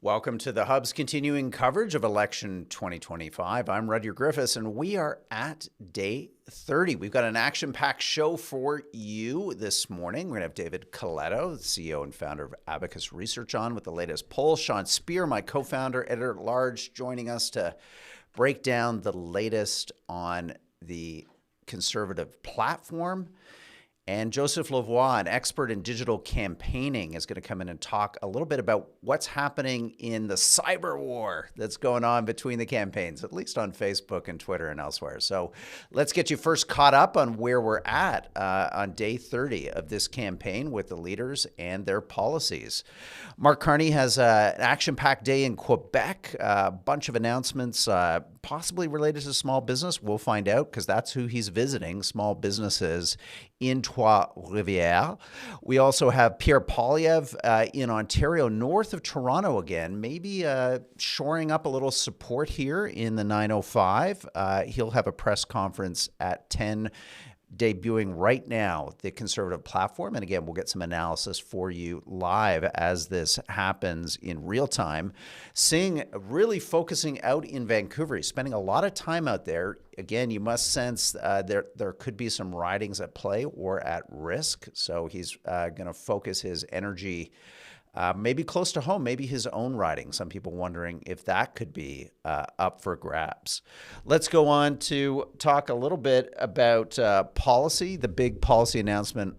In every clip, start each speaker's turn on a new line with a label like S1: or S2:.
S1: Welcome to the Hub's continuing coverage of election 2025. I'm Rudyard Griffiths, and we are at day 30. We've got an action-packed show for you this morning. We're going to have David Coletto, the CEO and founder of Abacus Research, on with the latest poll. Sean Speer, my co-founder, editor-at-large, joining us to break down the latest on the Conservative platform. And Joseph Lavoie, an expert in digital campaigning, is going to come in and talk a little bit about what's happening in the cyber war that's going on between the campaigns, at least on Facebook and Twitter and elsewhere. So let's get you first caught up on where we're at on day 30 of this campaign with the leaders and their policies. Mark Carney has an action-packed day in Quebec, a bunch of announcements possibly related to small business. We'll find out because that's who he's visiting, small businesses in Trois-Rivières. We also have Pierre Poilievre in Ontario, north of Toronto again, maybe shoring up a little support here in the 905. He'll have a press conference at 10, debuting right now the Conservative platform. And again, we'll get some analysis for you live as this happens in real time. Singh really focusing out in Vancouver. He's spending a lot of time out there. Again, you must sense there could be some ridings at play or at risk. So he's going to focus his energy maybe close to home, maybe his own riding. Some people wondering if that could be up for grabs. Let's go on to talk a little bit about policy. The big policy announcement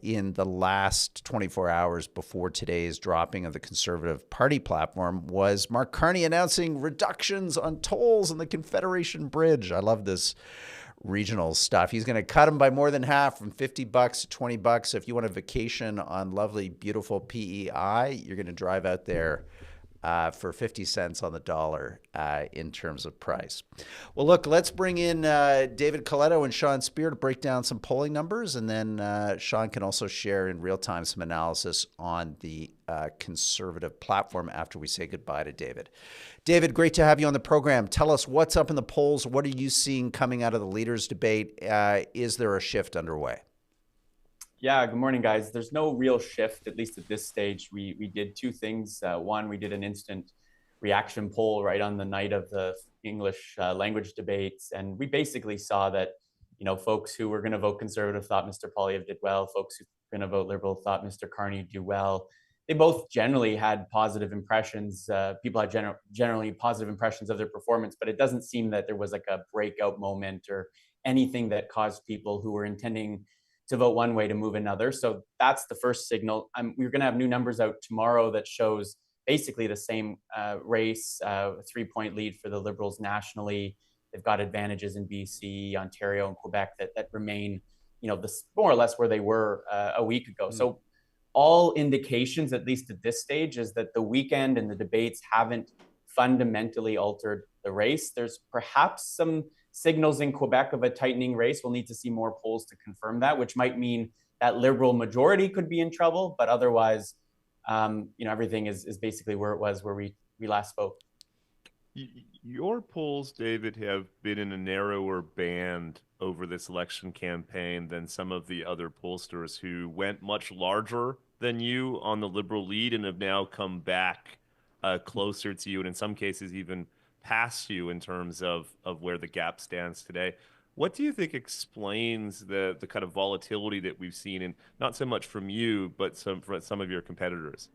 S1: in the last 24 hours before today's dropping of the Conservative Party platform was Mark Carney announcing reductions on tolls on the Confederation Bridge. I love this regional stuff. He's going to cut them by more than half, from $50 to $20. If you want a vacation on lovely, beautiful PEI, you're going to drive out there for 50 cents on the dollar in terms of price. Well, look, let's bring in David Coletto and Sean Speer to break down some polling numbers, and then Sean can also share in real time some analysis on the Conservative platform after we say goodbye to David. David, great to have you on the program. Tell us what's up in the polls. What are you seeing coming out of the leaders' debate? Is there a shift underway?
S2: Yeah, good morning, guys. There's no real shift, at least at this stage. We did two things. One, we did an instant reaction poll right on the night of the English language debates. And we basically saw that, folks who were going to vote Conservative thought Mr. Poilievre did well. Folks who were going to vote Liberal thought Mr. Carney do well. They both generally had positive impressions. People had generally positive impressions of their performance, but it doesn't seem that there was like a breakout moment or anything that caused people who were intending to vote one way to move another. So that's the first signal. We're going to have new numbers out tomorrow that shows basically the same race, a 3-point lead for the Liberals nationally. They've got advantages in BC, Ontario, and Quebec that remain, more or less where they were a week ago. So all indications, at least at this stage, is that the weekend and the debates haven't fundamentally altered the race. There's perhaps some signals in Quebec of a tightening race. We'll need to see more polls to confirm that, which might mean that Liberal majority could be in trouble. But otherwise, everything is basically where it was where we last spoke.
S3: Your polls, David, have been in a narrower band over this election campaign than some of the other pollsters who went much larger than you on the Liberal lead and have now come back closer to you, and in some cases even past you in terms of where the gap stands today. What do you think explains the kind of volatility that we've seen, and not so much from you, but from some of your competitors?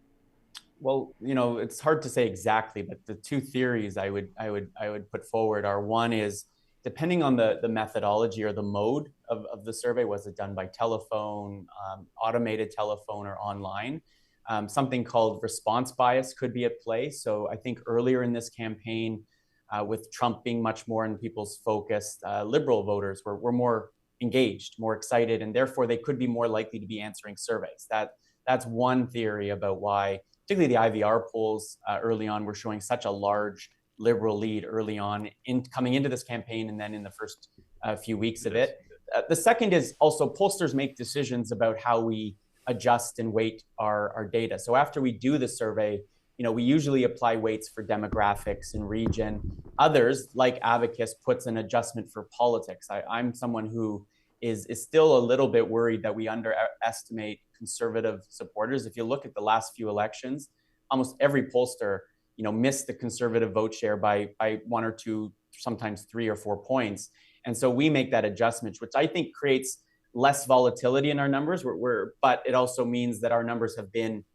S2: Well, it's hard to say exactly, but the two theories I would put forward are, one is, depending on the methodology or the mode of the survey, was it done by telephone, automated telephone, or online? Something called response bias could be at play. So I think earlier in this campaign, with Trump being much more in people's focus, Liberal voters were more engaged, more excited, and therefore they could be more likely to be answering surveys. That's one theory about why, particularly the IVR polls early on, were showing such a large Liberal lead early on coming into this campaign and then in the first few weeks of it. The second is also pollsters make decisions about how we adjust and weight our data. So after we do the survey, we usually apply weights for demographics and region. Others, like Abacus, puts an adjustment for politics. I'm someone who is still a little bit worried that we underestimate Conservative supporters. If you look at the last few elections, almost every pollster miss the conservative vote share by 1 or 2, sometimes 3 or 4 points. And so we make that adjustment, which I think creates less volatility in our numbers. But it also means that our numbers have been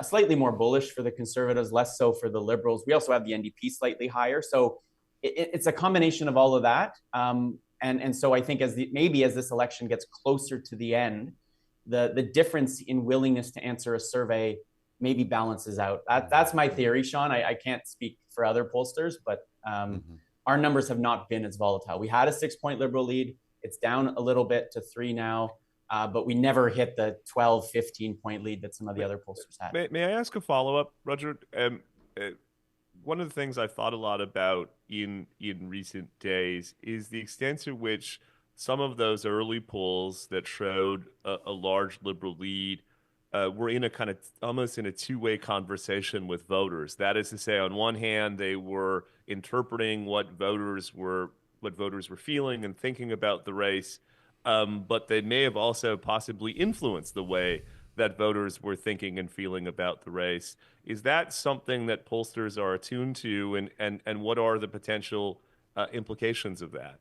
S2: slightly more bullish for the Conservatives, less so for the Liberals. We also have the NDP slightly higher. So it's a combination of all of that. And so I think maybe as this election gets closer to the end, the difference in willingness to answer a survey maybe balances out. That's my theory, Sean. I can't speak for other pollsters, but our numbers have not been as volatile. We had a 6-point Liberal lead. It's down a little bit to 3 now. But we never hit the 12, 15-point lead that some of the other pollsters had.
S3: May I ask a follow-up, Roger? One of the things I've thought a lot about in recent days is the extent to which some of those early polls that showed a large Liberal lead were in a kind of almost in a two-way conversation with voters. That is to say, on one hand, they were interpreting what voters were feeling and thinking about the race. But they may have also possibly influenced the way that voters were thinking and feeling about the race. Is that something that pollsters are attuned to, and what are the potential implications of that?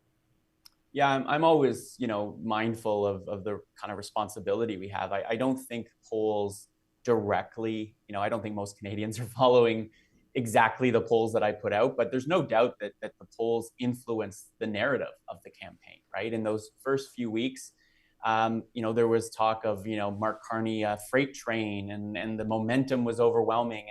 S2: Yeah, I'm always, mindful of the kind of responsibility we have. I don't think polls directly, I don't think most Canadians are following exactly the polls that I put out, but there's no doubt that the polls influence the narrative of the campaign, right? In those first few weeks, there was talk of, Mark Carney, freight train, and the momentum was overwhelming.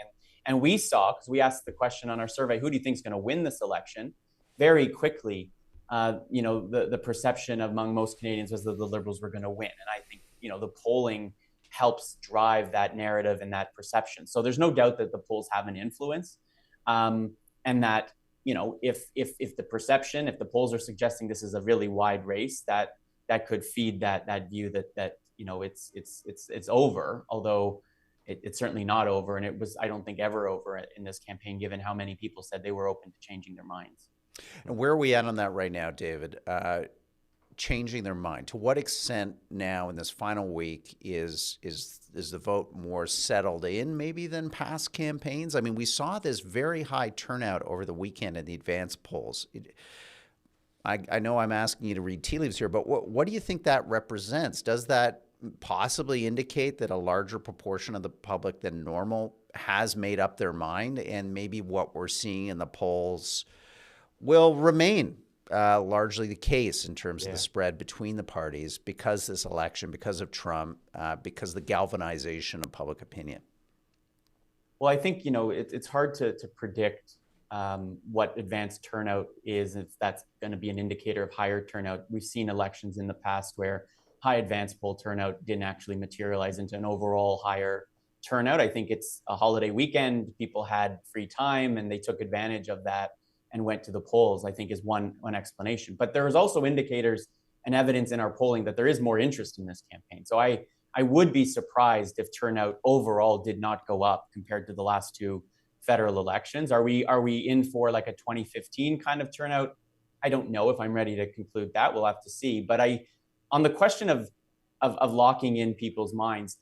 S2: And we saw, because we asked the question on our survey, who do you think is going to win this election? Very quickly, the perception among most Canadians was that the Liberals were going to win. And I think, the polling helps drive that narrative and that perception. So there's no doubt that the polls have an influence, and that if the perception, if the polls are suggesting this is a really wide race, that could feed that view that it's over. Although it's certainly not over, and it was, I don't think, ever over in this campaign, given how many people said they were open to changing their minds.
S1: And where are we at on that right now, David? Changing their mind. To what extent now in this final week is the vote more settled in maybe than past campaigns? I mean, we saw this very high turnout over the weekend in the advanced polls. I know I'm asking you to read tea leaves here, but what do you think that represents? Does that possibly indicate that a larger proportion of the public than normal has made up their mind, and maybe what we're seeing in the polls will remain largely the case in terms of the spread between the parties because this election, because of Trump, because of the galvanization of public opinion?
S2: Well, I think, it's hard to predict what advanced turnout is, if that's going to be an indicator of higher turnout. We've seen elections in the past where high advanced poll turnout didn't actually materialize into an overall higher turnout. I think it's a holiday weekend. People had free time and they took advantage of that and went to the polls, I think, is one explanation. But there is also indicators and evidence in our polling that there is more interest in this campaign. So I would be surprised if turnout overall did not go up compared to the last two federal elections. Are we in for like a 2015 kind of turnout? I don't know if I'm ready to conclude that. We'll have to see. But on the question of locking in people's minds,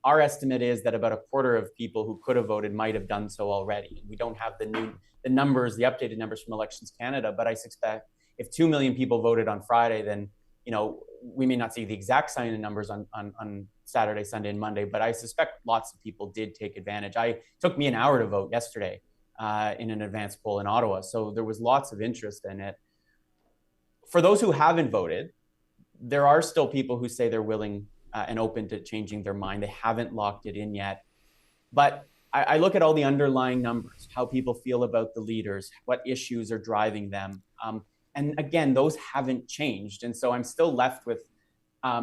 S2: our estimate is that about a quarter of people who could have voted might have done so already. We don't have the updated numbers from Elections Canada, but I suspect if 2 million people voted on Friday, then we may not see the exact sign-in numbers on Saturday, Sunday, and Monday, but I suspect lots of people did take advantage. It took me an hour to vote yesterday in an advanced poll in Ottawa, so there was lots of interest in it. For those who haven't voted, there are still people who say they're willing and open to changing their mind. They haven't locked it in yet. But I look at all the underlying numbers, how people feel about the leaders, what issues are driving them. And again, those haven't changed. And so I'm still left with a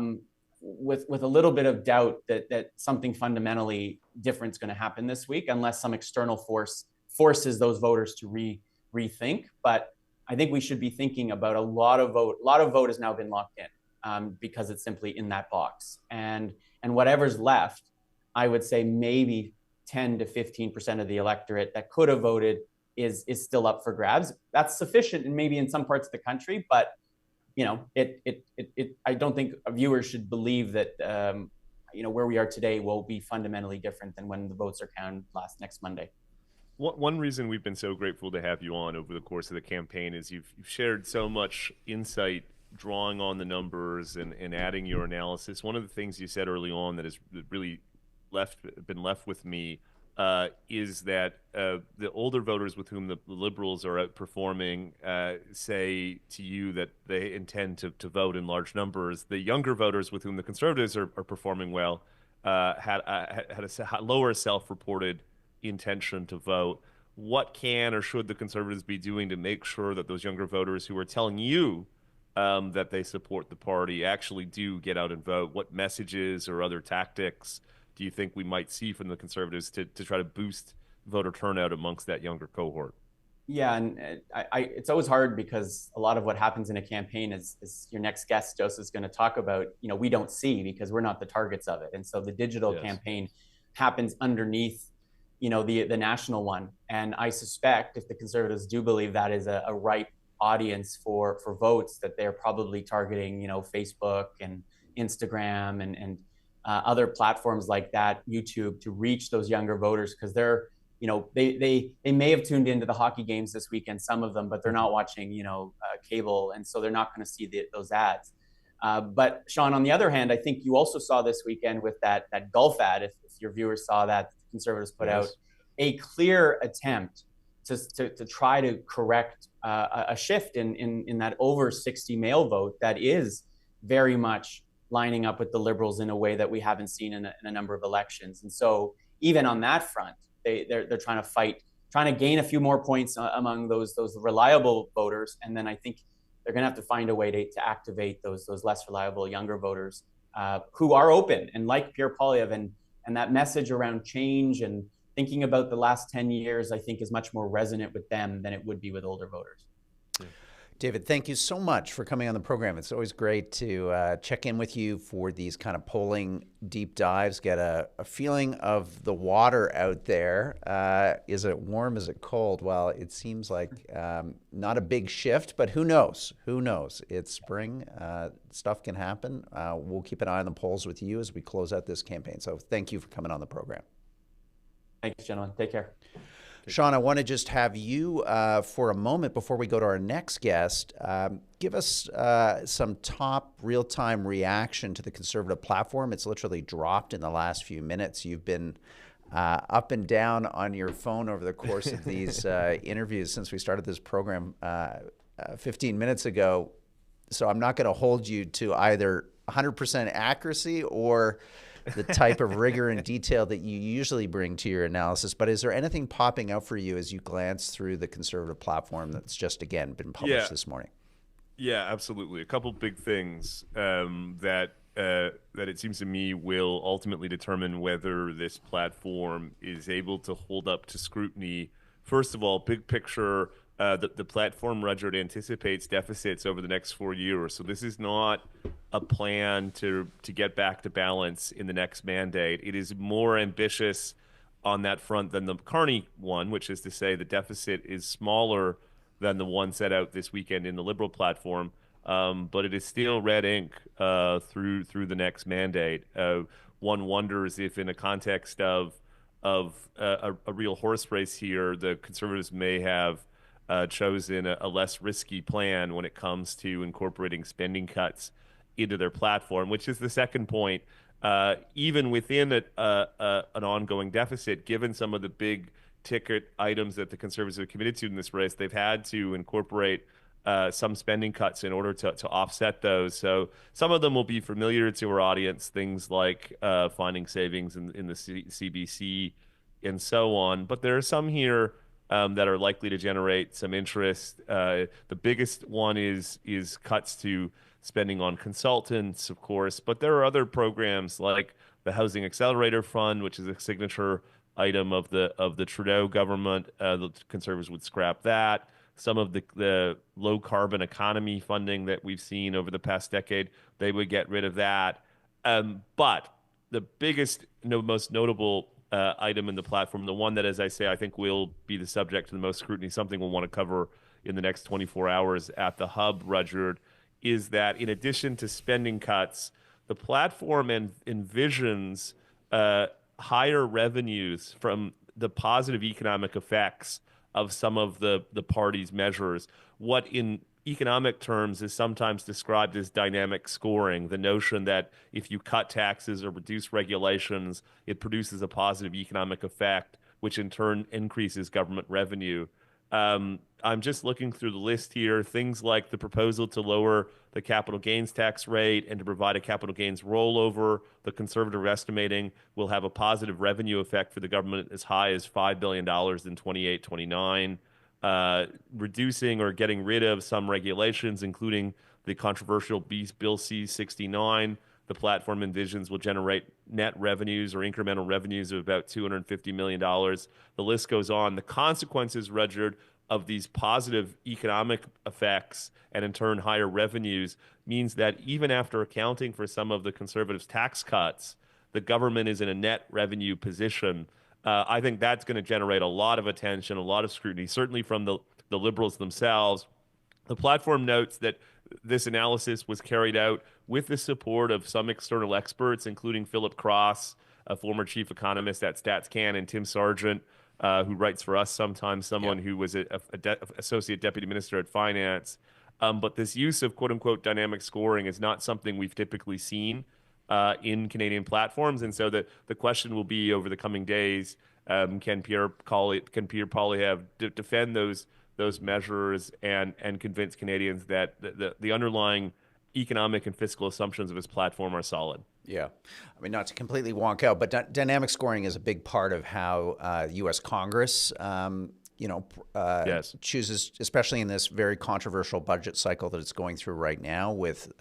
S2: little bit of doubt that something fundamentally different is going to happen this week, unless some external force forces those voters to rethink. But I think we should be thinking about a lot of vote has now been locked in because it's simply in that box. And whatever's left, I would say maybe 10 to 15% of the electorate that could have voted is still up for grabs. That's sufficient, and maybe in some parts of the country, but I don't think viewers should believe that where we are today will be fundamentally different than when the votes are counted next Monday.
S3: One reason we've been so grateful to have you on over the course of the campaign is you've shared so much insight, drawing on the numbers and adding your analysis. One of the things you said early on that has really been left with me is that the older voters with whom the Liberals are outperforming say to you that they intend to vote in large numbers. The younger voters with whom the Conservatives are performing well had a lower self-reported intention to vote. What can or should the Conservatives be doing to make sure that those younger voters who are telling you that they support the party actually do get out and vote? What messages or other tactics do you think we might see from the Conservatives to try to boost voter turnout amongst that younger cohort?
S2: Yeah, and it's always hard because a lot of what happens in a campaign is your next guest, Joseph, is going to talk about, we don't see because we're not the targets of it. And so the digital campaign happens underneath, the national one. And I suspect if the Conservatives do believe that is a right audience for votes, that they're probably targeting, Facebook and Instagram and other platforms like that, YouTube, to reach those younger voters, because they're, they may have tuned into the hockey games this weekend, some of them, but they're not watching, cable, and so they're not going to see those ads. But Sean, on the other hand, I think you also saw this weekend with that golf ad, if your viewers saw that, the Conservatives put out a clear attempt to try to correct a shift in that over 60 male vote that is very much lining up with the Liberals in a way that we haven't seen in a number of elections. And so even on that front, they're trying to fight, trying to gain a few more points among those reliable voters. And then I think they're going to have to find a way to activate those less reliable younger voters who are open and like Pierre Poilievre, and that message around change and thinking about the last 10 years, I think, is much more resonant with them than it would be with older voters.
S1: David, thank you so much for coming on the program. It's always great to check in with you for these kind of polling deep dives, get a feeling of the water out there. Is it warm? Is it cold? Well, it seems like not a big shift, but who knows? Who knows? It's spring. Stuff can happen. We'll keep an eye on the polls with you as we close out this campaign. So thank you for coming on the program.
S2: Thanks, gentlemen. Take care.
S1: Sean, I want to just have you for a moment before we go to our next guest, give us some top real-time reaction to the Conservative platform. It's literally dropped in the last few minutes. You've been up and down on your phone over the course of these interviews since we started this program 15 minutes ago. So I'm not going to hold you to either 100% accuracy or the type of rigor and detail that you usually bring to your analysis. But is there anything popping out for you as you glance through the Conservative platform that's just, again, been published this morning?
S3: Yeah, absolutely. A couple big things that it seems to me will ultimately determine whether this platform is able to hold up to scrutiny. First of all, big picture, the platform, Rudyard, anticipates deficits over the next 4 years. So this is not a plan to get back to balance in the next mandate. It is more ambitious on that front than the Carney one, which is to say the deficit is smaller than the one set out this weekend in the Liberal platform, but it is still red ink through the next mandate. One wonders if, in a context of a real horse race here, the Conservatives may have chosen a less risky plan when it comes to incorporating spending cuts into their platform, which is the second point. Even within an ongoing deficit, given some of the big ticket items that the Conservatives have committed to in this race, they've had to incorporate some spending cuts in order to offset those. So some of them will be familiar to our audience, things like finding savings in the CBC and so on. But there are some here that are likely to generate some interest. The biggest one is cuts to spending on consultants, of course, but there are other programs like the Housing Accelerator Fund, which is a signature item of the Trudeau government. The Conservatives would scrap that. Some of the low carbon economy funding that we've seen over the past decade, they would get rid of that. But the biggest, most notable item in the platform, the one that, as I say, I think will be the subject of the most scrutiny, something we'll want to cover in the next 24 hours at the Hub, Rudyard, is that in addition to spending cuts, the platform envisions higher revenues from the positive economic effects of some of the party's measures. What in economic terms is sometimes described as dynamic scoring, the notion that if you cut taxes or reduce regulations, it produces a positive economic effect, which in turn increases government revenue. I'm just looking through the list here. Things like the proposal to lower the capital gains tax rate and to provide a capital gains rollover, the conservative estimating will have a positive revenue effect for the government as high as $5 billion in 28-29. Reducing or getting rid of some regulations, including the controversial Bill C-69. The platform envisions will generate net revenues or incremental revenues of about $250 million. The list goes on. The consequences, Rudyard, of these positive economic effects and in turn higher revenues means that even after accounting for some of the conservatives' tax cuts, the government is in a net revenue position. I think that's going to generate a lot of attention, a lot of scrutiny, certainly from the liberals themselves. The platform notes that this analysis was carried out with the support of some external experts, including Philip Cross, a former chief economist at StatsCan, and Tim Sargent, who writes for us sometimes, someone who was a associate deputy minister at finance. But this use of quote unquote dynamic scoring is not something we've typically seen in Canadian platforms. And so the question will be over the coming days, can Pierre Poilievre defend those measures and convince Canadians that the underlying economic and fiscal assumptions of his platform are solid?
S1: Yeah. I mean, not to completely wonk out, but dynamic scoring is a big part of how U.S. Congress, chooses, especially in this very controversial budget cycle that it's going through right now with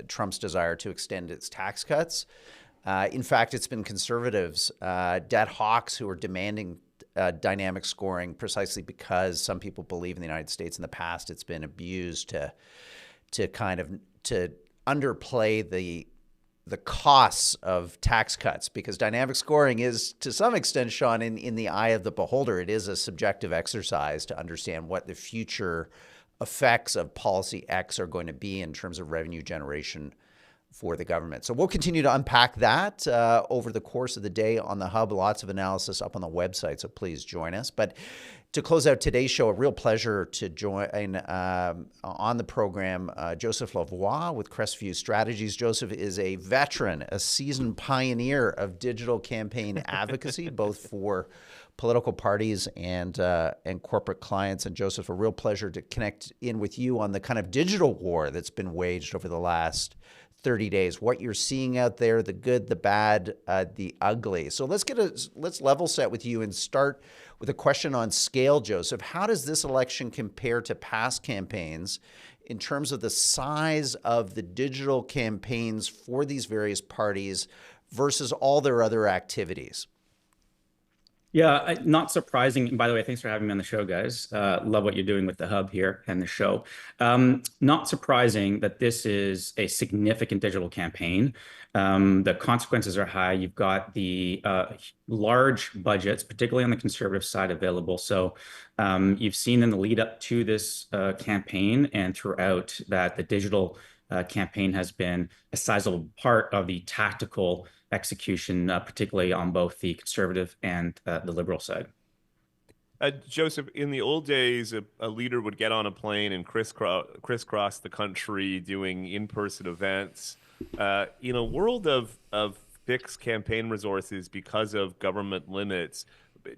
S1: Trump's desire to extend its tax cuts. In fact, it's been conservatives, dead hawks, who are demanding dynamic scoring precisely because some people believe in the United States in the past it's been abused to underplay the costs of tax cuts, because dynamic scoring is, to some extent, Sean, in the eye of the beholder. It is a subjective exercise to understand what the future effects of policy X are going to be in terms of revenue generation for the government. So we'll continue to unpack that over the course of the day on the Hub. Lots of analysis up on the website, so please join us. But to close out today's show, a real pleasure to join on the program Joseph Lavoie with Crestview Strategies. Joseph is a veteran, a seasoned pioneer of digital campaign advocacy, both for political parties and corporate clients. And Joseph, a real pleasure to connect in with you on the kind of digital war that's been waged over the last 30 days, what you're seeing out there, the good, the bad, the ugly. So let's level set with you and start with a question on scale, Joseph. How does this election compare to past campaigns in terms of the size of the digital campaigns for these various parties versus all their other activities?
S4: Yeah, not surprising. And by the way, thanks for having me on the show, guys. Love what you're doing with the Hub here and the show. Not surprising that this is a significant digital campaign. The consequences are high. You've got the large budgets, particularly on the conservative side, available. So you've seen in the lead up to this campaign and throughout that the digital campaign has been a sizable part of the tactical execution, particularly on both the conservative and the liberal side.
S3: Joseph, in the old days, a leader would get on a plane and crisscross the country doing in-person events. In a world of fixed campaign resources because of government limits,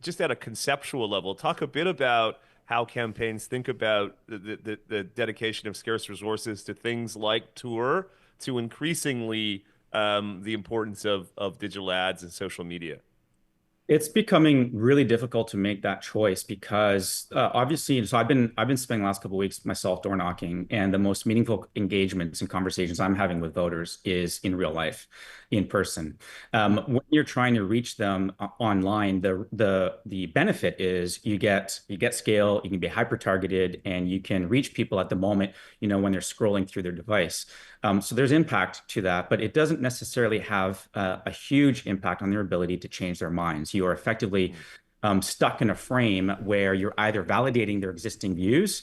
S3: just at a conceptual level, talk a bit about how campaigns think about the dedication of scarce resources to things like tour, to increasingly the importance of digital ads and social media.
S4: It's becoming really difficult to make that choice because obviously, so I've been spending the last couple of weeks myself door knocking, and the most meaningful engagements and conversations I'm having with voters is in real life, in person. When you're trying to reach them online, the benefit is you get scale, you can be hyper targeted, and you can reach people at the moment, when they're scrolling through their device. So there's impact to that, but it doesn't necessarily have a huge impact on their ability to change their minds. You are effectively stuck in a frame where you're either validating their existing views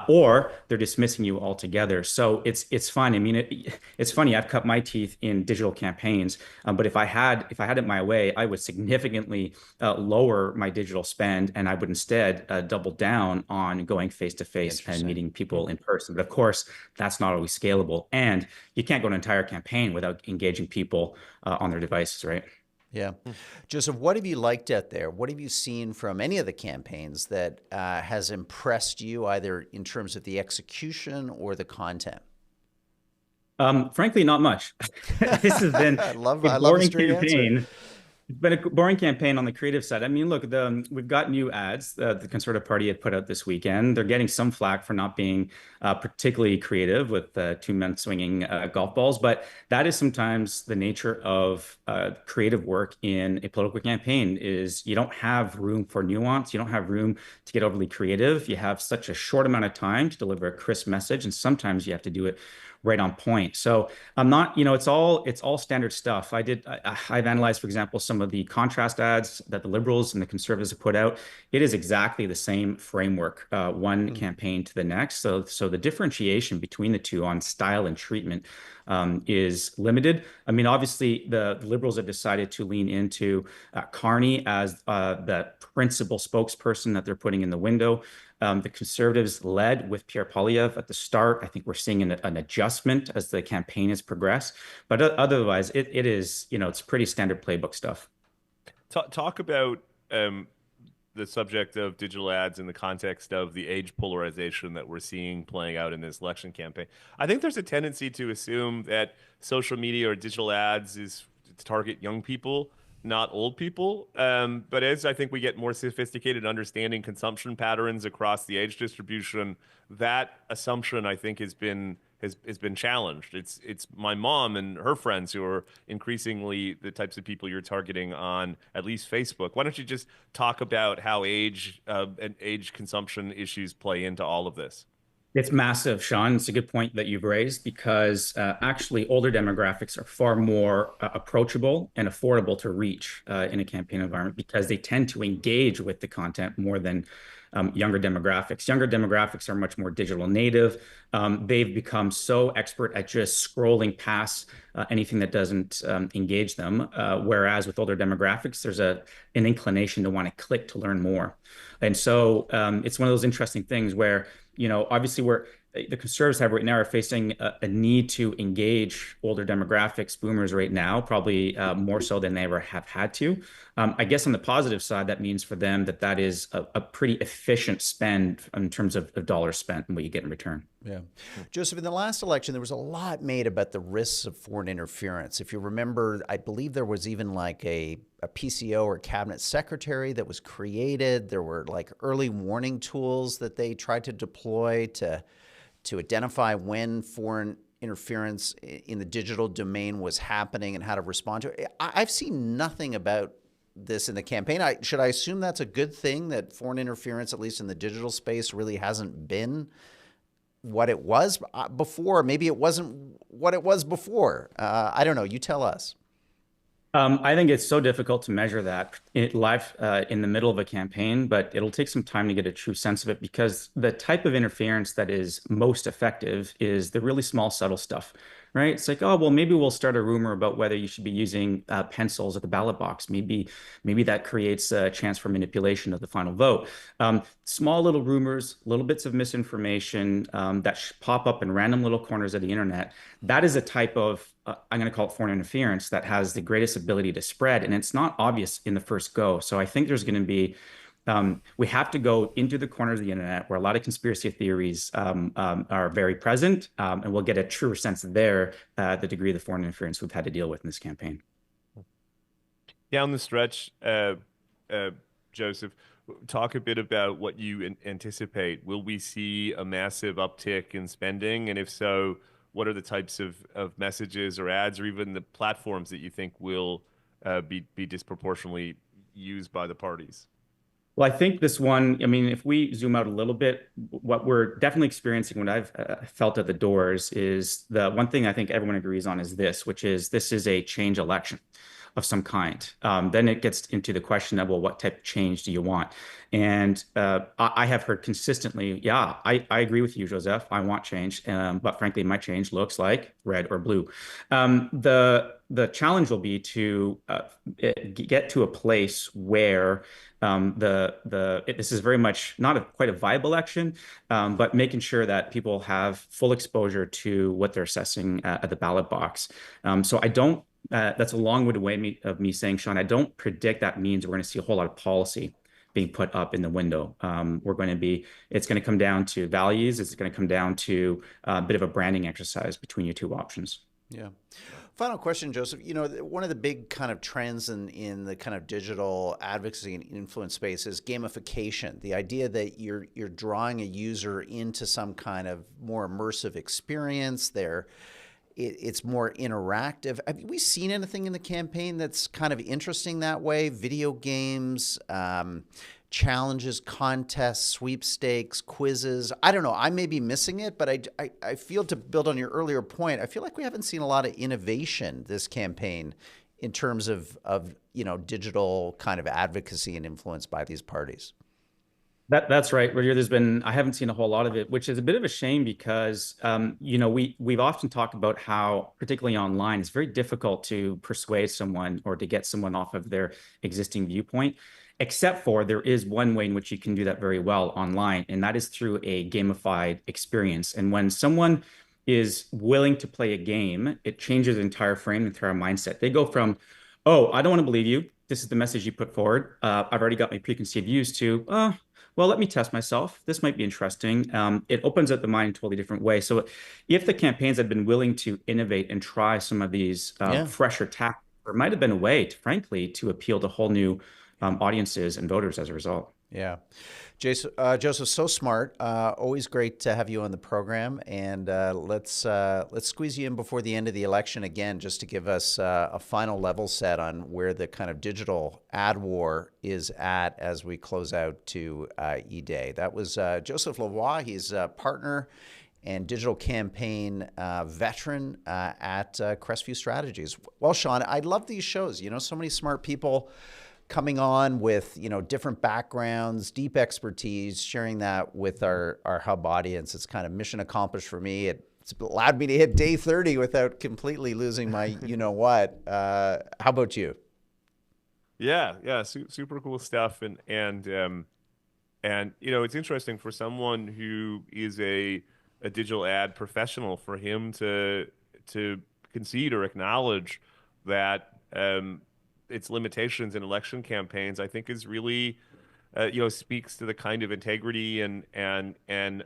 S4: or they're dismissing you altogether. So it's fun. I mean, it's funny. I've cut my teeth in digital campaigns, but if I had it my way, I would significantly lower my digital spend, and I would instead double down on going face to face and meeting people in person. But of course, that's not always scalable, and you can't go an entire campaign without engaging people on their devices, right?
S1: Yeah. Joseph, what have you liked out there? What have you seen from any of the campaigns that has impressed you, either in terms of the execution or the content?
S4: Frankly, not much. This has been
S1: I love
S4: a
S1: a
S4: boring
S1: straight
S4: campaign.
S1: answer.
S4: It's been a boring campaign on the creative side. I mean, look, we've got new ads the Conservative Party had put out this weekend. They're getting some flack for not being particularly creative with two men swinging golf balls, but that is sometimes the nature of creative work in a political campaign. Is you don't have room for nuance, you don't have room to get overly creative. You have such a short amount of time to deliver a crisp message, and sometimes you have to do it right on point. So I'm not, it's all standard stuff. I've analyzed, for example, some of the contrast ads that the Liberals and the Conservatives have put out. It is exactly the same framework, one campaign to the next. So the differentiation between the two on style and treatment is limited. I mean, obviously, the Liberals have decided to lean into Carney as the principal spokesperson that they're putting in the window. The Conservatives led with Pierre Poilievre at the start. I think we're seeing an adjustment as the campaign has progressed. But otherwise, it is, it's pretty standard playbook stuff.
S3: Talk about the subject of digital ads in the context of the age polarization that we're seeing playing out in this election campaign. I think there's a tendency to assume that social media or digital ads is to target young people, not old people. But as I think we get more sophisticated understanding consumption patterns across the age distribution, that assumption I think has been challenged. It's my mom and her friends who are increasingly the types of people you're targeting on at least Facebook. Why don't you just talk about how age and age consumption issues play into all of this?
S4: It's massive, Sean. It's a good point that you've raised because actually older demographics are far more approachable and affordable to reach in a campaign environment because they tend to engage with the content more than younger demographics. Younger demographics are much more digital native. They've become so expert at just scrolling past anything that doesn't engage them. Whereas with older demographics, there's an inclination to want to click to learn more. And so it's one of those interesting things where obviously the Conservatives right now are facing a need to engage older demographics, boomers right now, probably more so than they ever have had to. I guess on the positive side, that means for them that is a pretty efficient spend in terms of dollars spent and what you get in return.
S1: Yeah. Joseph, in the last election, there was a lot made about the risks of foreign interference. If you remember, I believe there was even like a PCO or cabinet secretary that was created. There were like early warning tools that they tried to deploy to identify when foreign interference in the digital domain was happening and how to respond to it. I've seen nothing about this in the campaign. Should I assume that's a good thing, that foreign interference, at least in the digital space, really hasn't been what it was before? Maybe it wasn't what it was before. I don't know. You tell us.
S4: I think it's so difficult to measure that live in the middle of a campaign, but it'll take some time to get a true sense of it because the type of interference that is most effective is the really small, subtle stuff, right? It's like, oh, well, maybe we'll start a rumor about whether you should be using pencils at the ballot box. Maybe that creates a chance for manipulation of the final vote. Small little rumors, little bits of misinformation that pop up in random little corners of the internet. That is a type of I'm going to call it foreign interference that has the greatest ability to spread. And it's not obvious in the first go. So I think there's going to be, we have to go into the corners of the internet where a lot of conspiracy theories are very present. And we'll get a truer sense there, the degree of the foreign interference we've had to deal with in this campaign.
S3: Down the stretch, Joseph, talk a bit about what you anticipate. Will we see a massive uptick in spending? And if so, what are the types of messages or ads or even the platforms that you think will be disproportionately used by the parties?
S4: Well, I think this one, I mean, if we zoom out a little bit, what we're definitely experiencing, what I've felt at the doors is the one thing I think everyone agrees on is this, which is this is a change election. of some kind. Then it gets into the question of, well, what type of change do you want? And I have heard consistently, yeah, I agree with you, Joseph. I want change, but frankly, my change looks like red or blue. The challenge will be to get to a place where this is very much not quite a viable election, but making sure that people have full exposure to what they're assessing at the ballot box. So I don't. That's a long-winded way of me saying, Sean, I don't predict that means we're going to see a whole lot of policy being put up in the window. It's going to come down to values. It's going to come down to a bit of a branding exercise between your two options.
S1: Yeah. Final question, Joseph. One of the big kind of trends in the kind of digital advocacy and influence space is gamification. The idea that you're drawing a user into some kind of more immersive experience. It's more interactive. Have we seen anything in the campaign that's kind of interesting that way? Video games, challenges, contests, sweepstakes, quizzes. I don't know. I may be missing it, but I feel, to build on your earlier point, I feel like we haven't seen a lot of innovation this campaign in terms of digital kind of advocacy and influence by these parties.
S4: That's right, Roger. I haven't seen a whole lot of it, which is a bit of a shame because, we've often talked about how, particularly online, it's very difficult to persuade someone or to get someone off of their existing viewpoint, except for there is one way in which you can do that very well online, and that is through a gamified experience. And when someone is willing to play a game, it changes the entire frame, the entire mindset. They go from, oh, I don't want to believe you. This is the message you put forward. I've already got my preconceived views to, well, let me test myself. This might be interesting. It opens up the mind in a totally different way. So if the campaigns had been willing to innovate and try some of these fresher tactics, there might have been a way, frankly, to appeal to whole new audiences and voters as a result.
S1: Yeah. Joseph, so smart. Always great to have you on the program. And let's squeeze you in before the end of the election again, just to give us a final level set on where the kind of digital ad war is at as we close out to E-Day. That was Joseph Lavoie. He's a partner and digital campaign veteran at Crestview Strategies. Well, Sean, I love these shows. So many smart people coming on with, different backgrounds, deep expertise, sharing that with our hub audience. It's kind of mission accomplished for me. It's allowed me to hit day 30 without completely losing my what. How about you?
S3: Yeah, super cool stuff. And it's interesting for someone who is a digital ad professional, for him to concede or acknowledge that its limitations in election campaigns, I think, is really, speaks to the kind of integrity and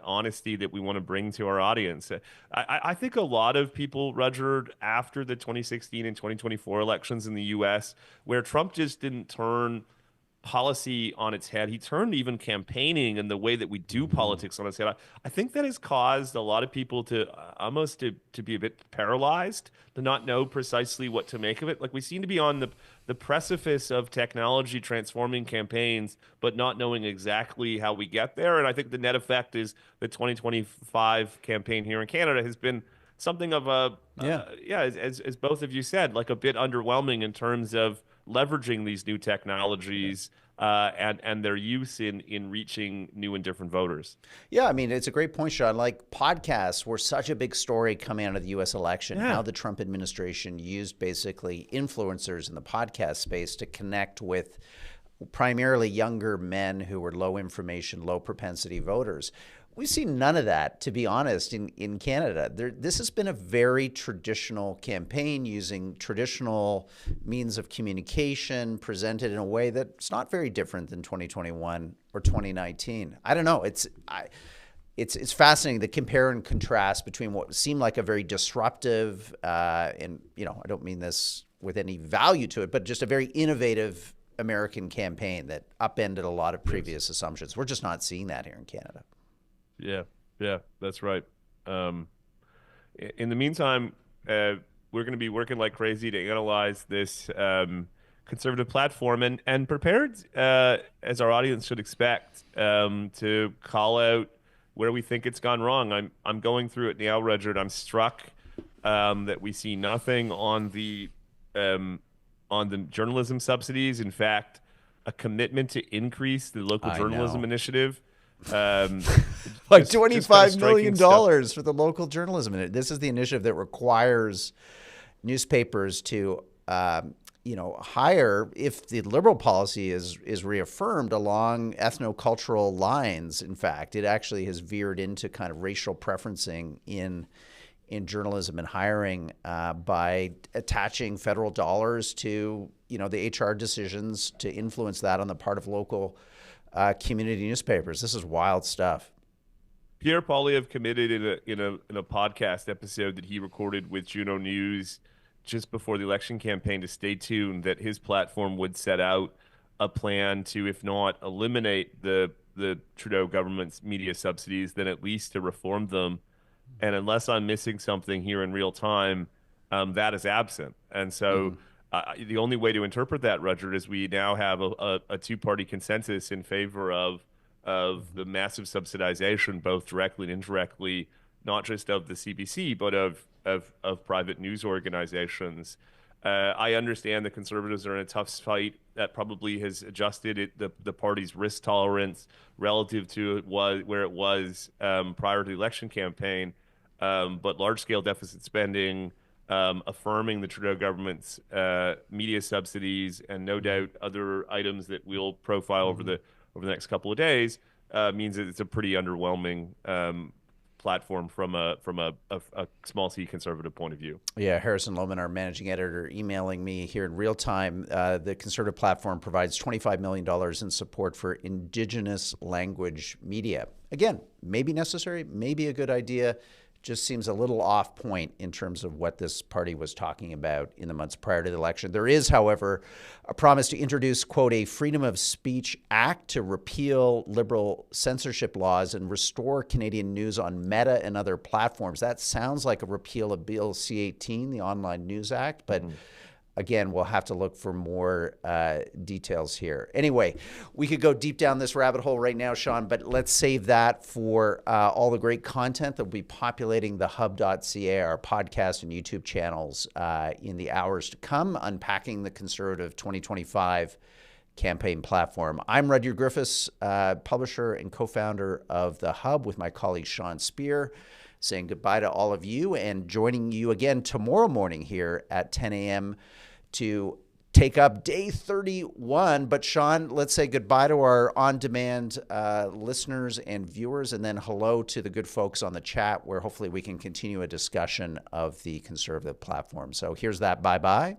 S3: honesty that we want to bring to our audience. I think a lot of people, Roger, after the 2016 and 2024 elections in the U.S., where Trump just didn't turn policy on its head, he turned even campaigning and the way that we do politics on its head. I think that has caused a lot of people to almost to be a bit paralyzed, to not know precisely what to make of it. Like, we seem to be on the precipice of technology transforming campaigns, but not knowing exactly how we get there. And I think the net effect is the 2025 campaign here in Canada has been something of a, as both of you said, like a bit underwhelming in terms of leveraging these new technologies and their use in reaching new and different voters.
S1: Yeah, I mean, it's a great point, Sean. Like, podcasts were such a big story coming out of the U.S. election, how the Trump administration used basically influencers in the podcast space to connect with primarily younger men who were low information, low propensity voters. We've seen none of that, to be honest, in Canada. This has been a very traditional campaign using traditional means of communication presented in a way that's not very different than 2021 or 2019. I don't know. It's fascinating, the compare and contrast between what seemed like a very disruptive, and I don't mean this with any value to it, but just a very innovative American campaign that upended a lot of previous assumptions. We're just not seeing that here in Canada.
S3: Yeah, that's right. In the meantime, we're going to be working like crazy to analyze this conservative platform and prepared, as our audience should expect, to call out where we think it's gone wrong. I'm going through it now, Roger, and I'm struck that we see nothing on the on the journalism subsidies. In fact, a commitment to increase the local
S1: I
S3: journalism
S1: know.
S3: initiative.
S1: Like
S3: Just kind of
S1: $25
S3: striking
S1: million
S3: stuff.
S1: for the local journalism. And this is the initiative that requires newspapers to, hire, if the liberal policy is reaffirmed, along ethnocultural lines. In fact, it actually has veered into kind of racial preferencing in journalism and hiring by attaching federal dollars to the HR decisions to influence that on the part of local community newspapers. This is wild stuff.
S3: Pierre Poilievre committed in a podcast episode that he recorded with Juno News just before the election campaign to stay tuned, that his platform would set out a plan to, if not eliminate the Trudeau government's media subsidies, then at least to reform them. And unless I'm missing something here in real time, that is absent. And so the only way to interpret that, Roger, is we now have a two-party consensus in favor of the massive subsidization, both directly and indirectly, not just of the CBC, but of private news organizations. I understand the Conservatives are in a tough fight. That probably has adjusted the party's risk tolerance relative to where it was prior to the election campaign. But large-scale deficit spending, affirming the Trudeau government's media subsidies, and no doubt other items that we'll profile over the next couple of days, means that it's a pretty underwhelming platform from a small C conservative point of view.
S1: Yeah, Harrison Lohman, our managing editor, emailing me here in real time. The conservative platform provides $25 million in support for Indigenous language media. Again, maybe necessary, maybe a good idea. Just seems a little off point in terms of what this party was talking about in the months prior to the election. There is, however, a promise to introduce, quote, a Freedom of Speech Act to repeal liberal censorship laws and restore Canadian news on Meta and other platforms. That sounds like a repeal of Bill C-18, the Online News Act, but again, we'll have to look for more details here. Anyway, we could go deep down this rabbit hole right now, Sean, but let's save that for all the great content that will be populating the hub.ca, our podcast and YouTube channels in the hours to come, unpacking the Conservative 2025 campaign platform. I'm Rudyard Griffiths, publisher and co-founder of The Hub, with my colleague Sean Speer, saying goodbye to all of you and joining you again tomorrow morning here at 10 a.m. to take up day 31. But Sean, let's say goodbye to our on-demand listeners and viewers, and then hello to the good folks on the chat, where hopefully we can continue a discussion of the Conservative platform. So here's that bye-bye.